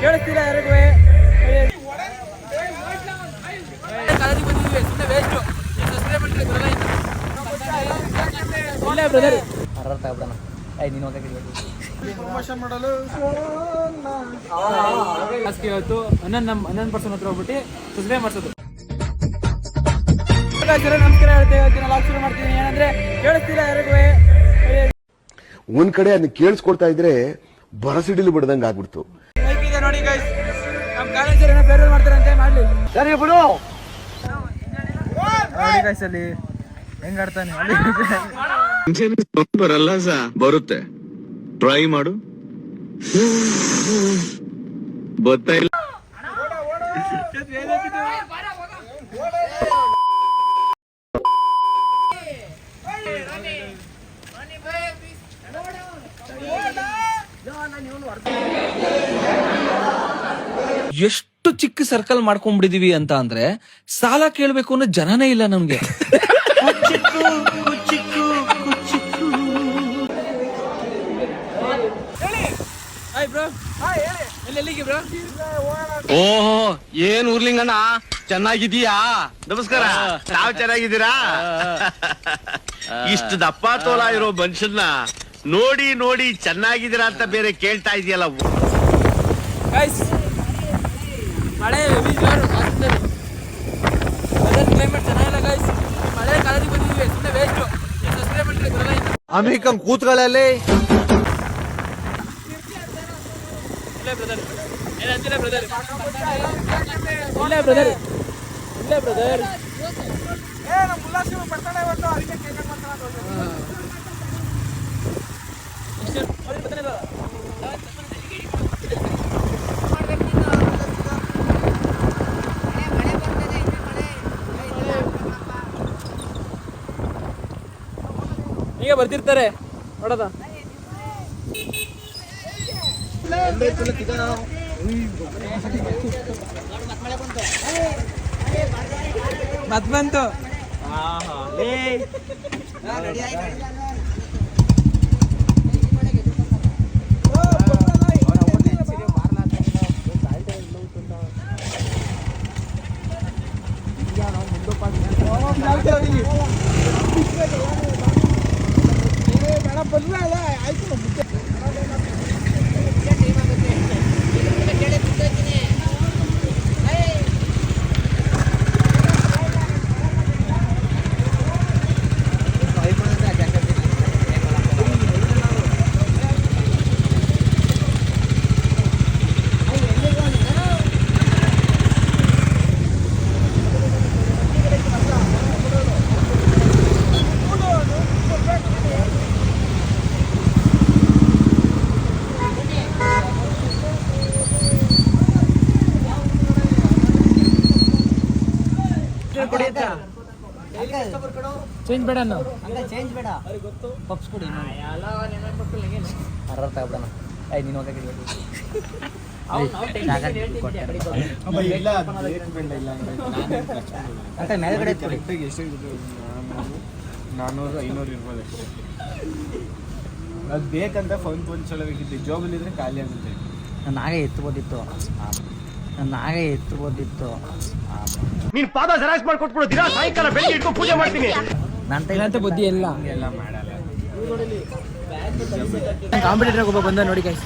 ಕೇಳಿಸ್ತಿಲ್ಲ ಯಾರಿಗೂ. ಕಾಲೇಜಿಗೆ ಬಂದಿದ್ವಿ, ಸುಮ್ಮನೆ ವೇಸ್ಟು. ಸಬ್ಸ್ಕ್ರೈಬ್ ಮಾಡಿದ್ರೆ ಬರಲ್ಲ ಇಲ್ಲ ಬ್ರದರ್. ಅರ್ಥ ಆಗ್ಬಿಡೋಣ. ನೀನು ಪ್ರಮೋಷನ್ ಮಾಡಲು ಇವತ್ತು 11% ಹತ್ರ ಹೋಗ್ಬಿಟ್ಟು ಸಬ್ಸ್ಕ್ರೈಬ್ ಮಾಡಿಸೋದು. ನಮಸ್ಕಾರ ಹೇಳ್ತೇವೆ. ಇವತ್ತಿನ ಲಾಗ್ ಶುರು ಮಾಡ್ತೀನಿ. ಏನಂದ್ರೆ ಕೇಳಿಸ್ತಿಲ್ಲ ಯಾರಿಗೂ. ಒಂದ್ ಕಡೆ ಅದನ್ನ ಕೇಳಿಸ್ಕೊಡ್ತಾ ಇದ್ರೆ ಬರಸಿಡಿಲು ಬಿಡದಂಗ ಆಗ್ಬಿಡ್ತು. ನೋಡಿ ಗೈಸ್, ನಮ್ಮ ಕಾಲೇಜಲ್ಲಿ ಏನೋ ಫೇರ್ವೆಲ್ ಮಾಡ್ತಾರಂತೆ, ಮಾಡ್ಲಿ ಸರಿ ಬಿಡು. ನೋಡಿ ಗೈಸ್ ಅಲ್ಲಿ ಹೆಂಗ್ ಆಡ್ತಾನೆ ಬರಲ್ಲ ಸಾ ಬರುತ್ತೆ, ಟ್ರೈ ಮಾಡು. ಗೊತ್ತಾಯಿಲ್ಲ. ಎಷ್ಟು ಚಿಕ್ಕ ಸರ್ಕಲ್ ಮಾಡ್ಕೊಂಡ್ಬಿಟ್ಟಿದೀವಿ ಅಂತ ಅಂದ್ರೆ ಸಾಲ ಕೇಳ್ಬೇಕು ಅನ್ನೋ ಜನನೇ ಇಲ್ಲ ನಮ್ಗೆ. ಓಹೋ, ಏನ್ ಊರ್ಲಿಂಗಣ್ಣ, ಚೆನ್ನಾಗಿದೀಯಾ? ನಮಸ್ಕಾರ. ನಾವ್ ಚೆನ್ನಾಗಿದ್ದೀರಾ? ಇಷ್ಟು ದಪ್ಪ ತೋಲ ಇರೋ ಮನುಷ್ಯನ್ನ ನೋಡಿ ನೋಡಿ ಚೆನ್ನಾಗಿದ್ದೀರಾ ಅಂತ ಬೇರೆ ಕೇಳ್ತಾ ಇದೆಯಲ್ಲ. ಮಳೆ ಕ್ಲೈಮೇಟ್ ಚೆನ್ನಾಗಿಲ್ಲ ಗೈಸ್. ಮಳೆ ಕಾಲೇಜಿಗೆ ಬಂದಿದ್ವಿ, ಸುಮ್ಮನೆ ವೇಸ್ಟು. ಸಬ್ಸ್ಕ್ರೈಬ್ ಮಾಡಿದ್ರೆ ಬರಲ್ಲ. ಅಮೇರಿಕನ್ ಕೂತ್ಗಳಲ್ಲಿ ಇಲ್ಲ ಬ್ರದರ್, ಏನಂತಿಲ್ಲ ಬ್ರದರ್. ಇಲ್ಲ ಬ್ರದರ್, ಇಲ್ಲ ಬ್ರದರ್. ನಮ್ಮ ಉಲ್ಲಾಸ ಬರ್ತಾನೆ ಇವತ್ತು, ಅದಕ್ಕೆ ಕೇಕ್ ಮಾಡ್ತಾನೆ. ಈಗ ಬರ್ತಿರ್ತಾರೆ ನೋಡೋದ. ಮತ್ ಬಂತು. ಚೇಂಜ್ ಬೇಡ, ಚೇಂಜ್ ಬೇಡ, ಪಪ್ಸ್ ಕೊಡಿ. ಅರ್ಥ ಆಗ್ಬಿಡೋಣ. ನೀನು $400-500 ಇರ್ಬೋದು ಅಷ್ಟೇ. ಅದು ಬೇಕಂತ ಫೋನ್ ಚಲೋಬೇಕಿತ್ತು, ಜಾಬಲ್ಲಿ ಇದ್ರೆ ಖಾಲಿ ಆಗುತ್ತೆ. ನಾನೇ ಎತ್ತಬೋದಿತ್ತು. ನೀನ್ ಪಾದ ಜೆರಾಕ್ಸ್ ಮಾಡ್ಕೊಟ್ಬಿಡು. ದಿನ ಸಾಯಂಕಾಲ ಬೆಳಿಗ್ಗೆ ಇಟ್ಕೊಂಡು ಪೂಜೆ ಮಾಡ್ತೀನಿ. ನಂತ ಬುದ್ಧಿ ಎಲ್ಲ ಮಾಡಲ್ಲ. ಕಾಂಪಿಟೇಟರ್ ಒಬ್ಬ ಬಂದ ನೋಡಿ ಗೈಸ್.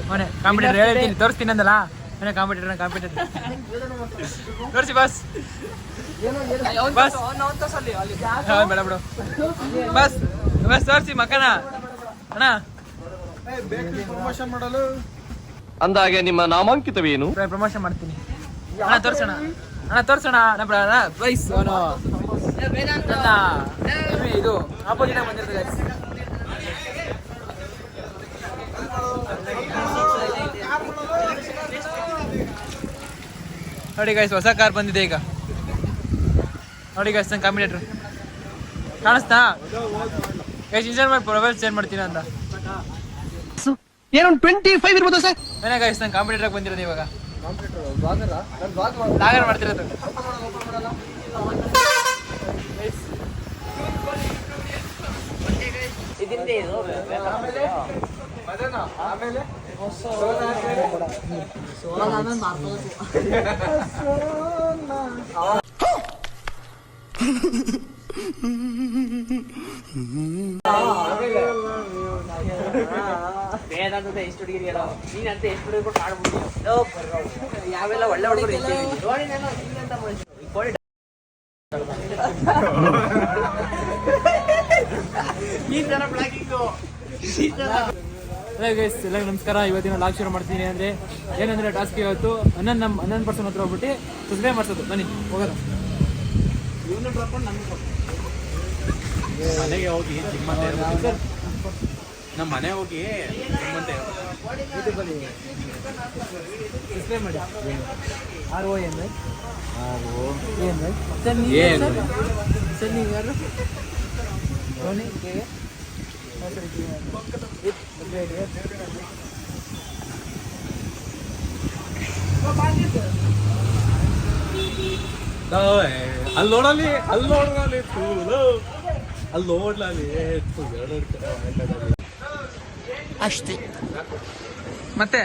ಅವನೇ ಕಾಂಪಿಟೇಟರ್. ಹೇಳ್ತೀನಿ, ತೋರಿಸ್ತೀನಿ ಅಂದಲ್ಲ, ಅವನೇ ಕಾಂಪಿಟೇಟರ್. ತೋರಿಸಿ ಬಸ್ ಬೇಡ ಬಿಡು. ಬಸ್ ತೋರಿಸಿ ಮಕ್ಕನ ಅಣ್ಣ. ಪ್ರಮೋಷನ್ ಮಾಡಲು ಅಂದಾಗೆ ನಿಮ್ಮ ನಾಮಾಂಕಿತವೇನು? ಪ್ರಮೋಷನ್ ಮಾಡ್ತೀನಿ ಅಣ್ಣ. ತೋರ್ಸೋಣ ಅಣ್ಣ, ತೋರ್ಸೋಣ. ವಯಸ್ ಅವನು ಇದು ಆಪೋಸಿಟ್ ಆಗಿ ಬಂದಿರ್ತದೆ. ನೋಡಿ ಗೈಸ್, ಹೊಸ ಕಾರ್ ಬಂದಿದೆ ಈಗ. ನೋಡಿ ಗೈಸ್, ನನ್ನ ಕಾಂಪಿಟೇಟರ್ ಕಾಣಿಸ್ತಾ ಗೈಸ್. ಇನ್ಸ್ಟಾಲ್ ಮಾಡಿ ಪ್ರೊಫೈಲ್ ಶೇರ್ ಮಾಡ್ತೀನಿ ಅಂತ. ಏನೊಂದು 25 ಇರ್ಬೋದು ಸರ್. ಏನೇ ಗೈಸ್, ನನ್ನ ಕಾಂಪಿಟೇಟರ್ ಬಂದಿರೋದು ಇವಾಗ. ಲಾಗರ್ ಮಾಡ್ತಿರೋದು. ಯಾವೆಲ್ಲ ಒಳ್ಳೆ ಹುಡುಗರು ಎಲ್ಲ ನಮಸ್ಕಾರ. ಇವತ್ತಿನ ಲಾಗ್ ಶುರು ಮಾಡ್ತೀನಿ ಅಂದ್ರೆ ಏನಂದ್ರೆ ಟಾಸ್ಕ್ ಇವತ್ತು 11 ಪರ್ಸನ್ ಹತ್ರ ಹೋಗ್ಬಿಟ್ಟು ಸಬ್ಸ್ಕ್ರೈಬ್ ಮಾಡ್ಸೋದು. ಬನ್ನಿ ಹೋಗೋದು. ಮನೆಗೆ ಹೋಗಿ ನಮ್ಮ ಮನೆ ಹೋಗಿ ಯೂಟ್ಯೂಬಲ್ಲಿ ಸಬ್ಸ್ಕ್ರೈಬ್ ಮಾಡಿ. RO ಏನು ಸರ್ ನೀವು ಯಾರು ಧೋನಿ ಅಲ್ಲಿ ನೋಡಲಿ ಅಷ್ಟೇ ಮತ್ತೆ